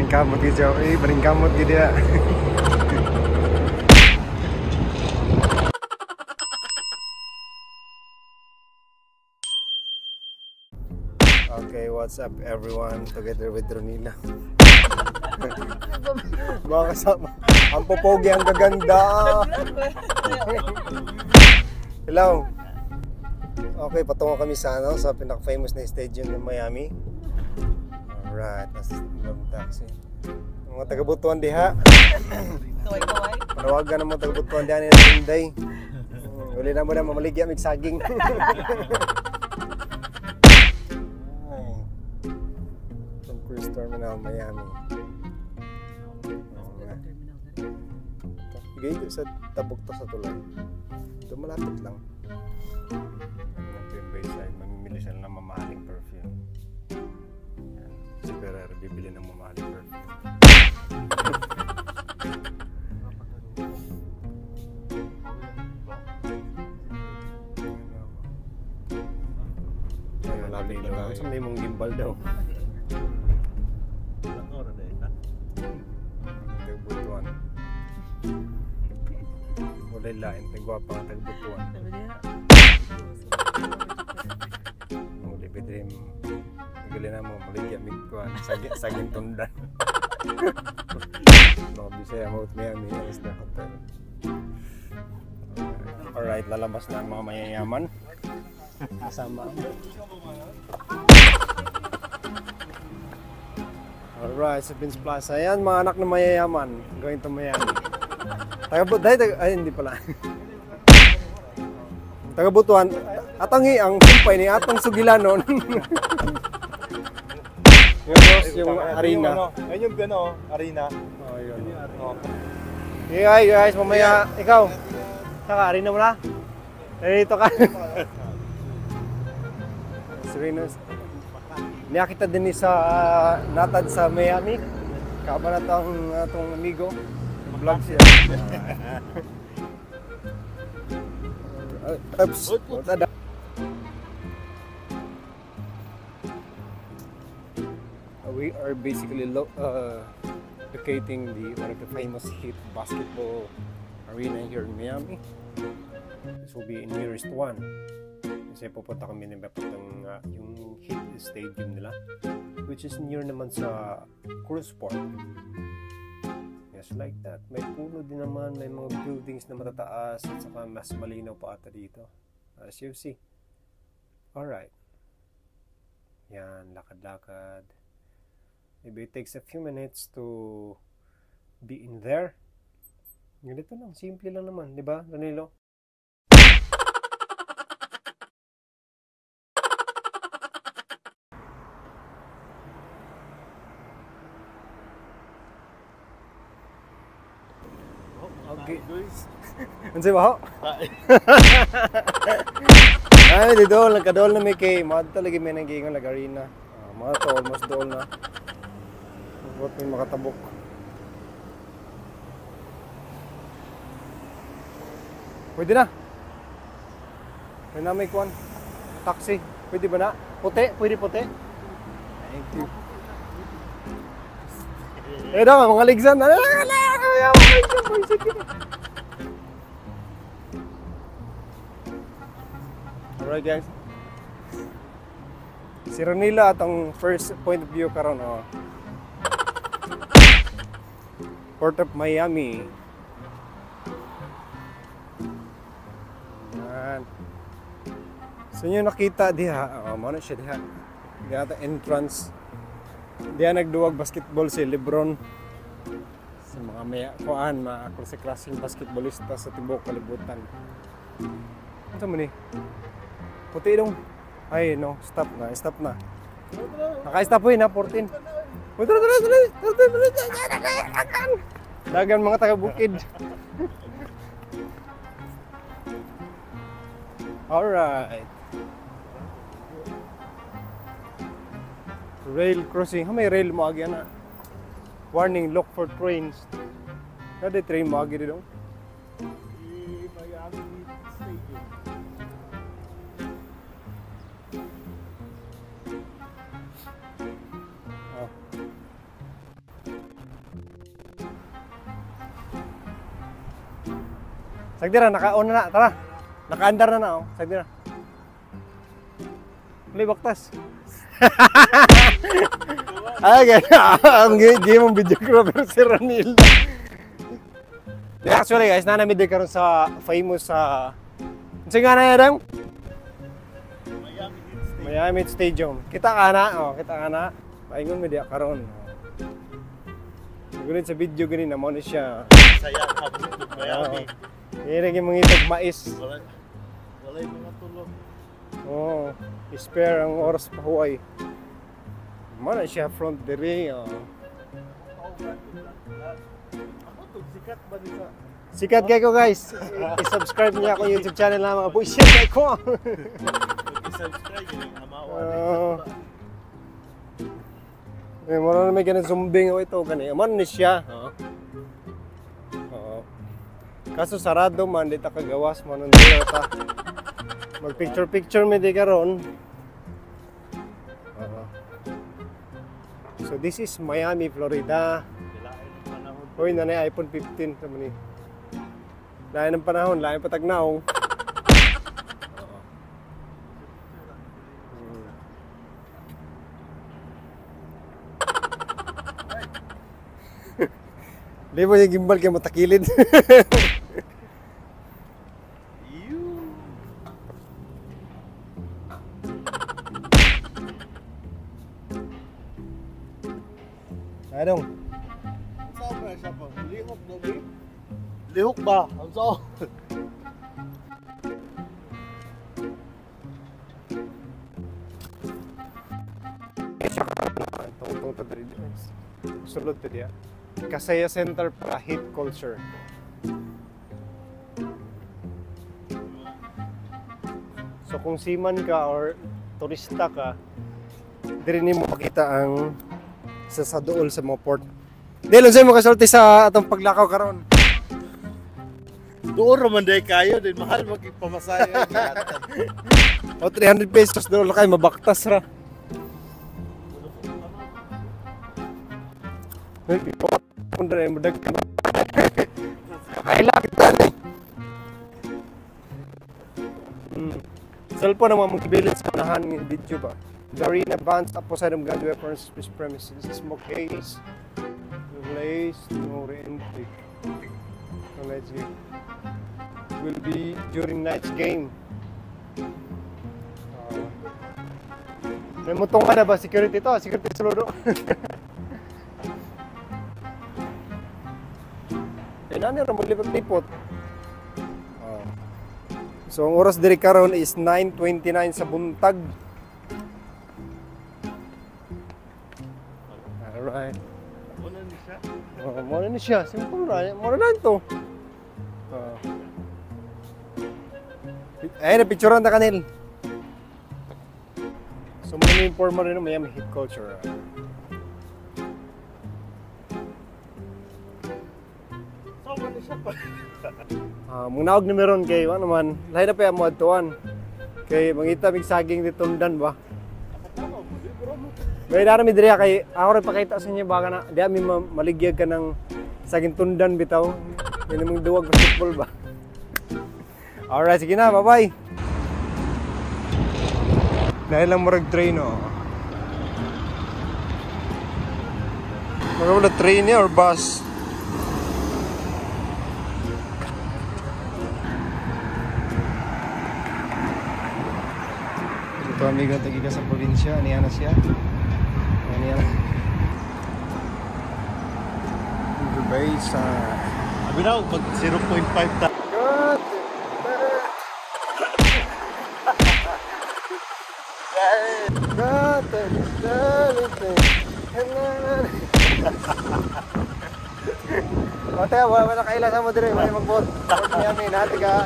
Beringkamot gitu, beringkamot gitu ya. Okay, what's up everyone? Together with Ronila. Mga kasama. Ang popogi, ang gaganda. Hello. Okay, patungo kami sa sa pinaka-famous na stadium ng Miami. Alright, nasa taxi. Mga taga-Butuan diha. Kaway-kaway. Panawagan ng mga taga-Butuan diha nila Sunday. Uli na mo na mamaligya mig saging. From Cruise Terminal, Miami. Bigay ko sa tabok to sa tulay. Ito malapit lang. Ito yung bayside. Mamimili sila ng mamahaling perfume. Yan. Si Ferrer bibili ng mamahaling perfume. Ayun, malapit daw. Saan may mong gimbal daw? Tagbutuan. Walay lain, tagwapa nga tagbutuan. Muli bedrim. Nagali na mo, maligya migkuan. Saging tundan. Mga Bisaya mo at Miami, alas na hotel. Alright, lalabas na ang mga mayayaman. Kasama. Alright, sa Vince Plaza. Ayan, mga anak na mayayaman. Going to Miami. Ay, hindi pala. Taga-Butuan. Atangi ang sumpay ni Atang Sugilanon. Yung boss, yung arena. Ayun yung gano, arena. Oh, yun. Okay, guys, mamaya, ikaw. Saka, arena mo na? Dito ka. Serenos. Niya kita din sa natad sa Miami. Kaba na itong amigo. Vlog siya. Oops. We are basically locating one of the famous Heat basketball arena here in Miami. This will be the nearest one. Kasi pupunta kami ng yung Heat Stadium nila, which is near naman sa Cruise Port. Yes, like that. May puno din naman, may mga buildings na matataas at saka mas malinaw pa ata dito. As you see. Alright. Yan, lakad-lakad. Maybe it takes a few minutes to be in there. Ganito lang, simple lang naman, di ba, Danilo? Okay. Ano sa'yo ba ho? Ay, di doon. Nagka-dool na may kay. Mga talaga may nag-iingon lag-arena. Mga to, almost dool na. Huwag may makatabok. Pwede na. Pwede na may kuwan. Taxi. Pwede ba na? Puti? Pwede puti? Thank you. Eh daw, mga ligsan. Alright guys. Si Ronila at ang first point of view karon Port of Miami. Yan. So nyo nakita diha, muna siya diha. Diha ata entrance. Diha nagduwag basketball si Lebron. Sa mga kuan, mga klaseng basketballista sa tibok kalibutan. Ito mo ni? Puti dong. Ay no, stop na. Naka-stop na 14. Dagan mga taga-bukid. Alright. Rail crossing. May rail mo agi na. Warning, look for trains. Kada train mo agi dito. Sagdira, naka-on na. Tara. Naka-andar na oh. Sagdira. Uli baktas. Ay, ang game mong videographer si Ronildo. Actually guys, nanamid din karon sa famous sige nga na yan, Miami Stadium. Kita ka na, kita ka na. Paingon mo diya karon. Gulit sa video gani na mo ni siya. Saya kabut Miami. Ire gyud mangitag mais. Wala yung mga tulog. Oh, spare ang oras pa huway. Mana siya front diri. Sikat ba nila? Sikat kayo guys. I-subscribe niya ako YouTube channel na mga boy. Shit kayo ko. I-subscribe yung amawan. Muna na may ganun zumbing ito gani. Amano ni siya. Kaso sarado man di ta kagawas man nila ta. Mag picture mi di karon. So this is Miami, Florida. Hoy nanay iPhone 15 sa man ni. Lain ng panahon, lain patagnaw. Di mo yung gimbal kaya matakilid. Anong? Saan ba siya pa? Lihok na ba? Lihok ba? Ang saan? Sulod to diya. Kasaya Center para hip culture. So kung seaman ka or turista ka, diri nimo makita ang sa dool sa mga port. Dilo sa mo kasulti sa atong paglakaw karon. Doon raman day kayo, din mahal magpamasaya. O 300 pesos doon kay mabaktas ra. Pundre mo dag. Kaila kita ni. Cellphone naman magbilit sa unahan ng video ba. The arena bans up side of gun weapons premises. Smoke case. Place no re-entry. So let's see. Will be during night's game. May mutong ka na ba? Security to? Security sa ludo. Nani ra maglipot-lipot. So ang oras diri karon is 9:29 sa buntag. Alright. Muna ni siya? Muna ni siya. Simple ra. Muna na ito. Ayun, picturean na kanil. So muna informa rin ng Miami hip culture. Muna og numeron kay ano man lahi na pa mo adtuan kay mangita mig saging di tundan ba. May dara mi diri kay ako rin pakita sa inyo baka na di ami maligyag ka ng saging tundan bitaw. Yan mong duwag basketball ba. Alright, sige na, bye-bye. Dahil lang murag train Magkabala train niya or bus? Ito amigo, tagi ka sa probinsya. Aniyan na siya. Aniyan na. Dubai sa... Sabi na, mag 0.5 ta. Wala kaila sa mo dire, may magbot. Kami natin ka,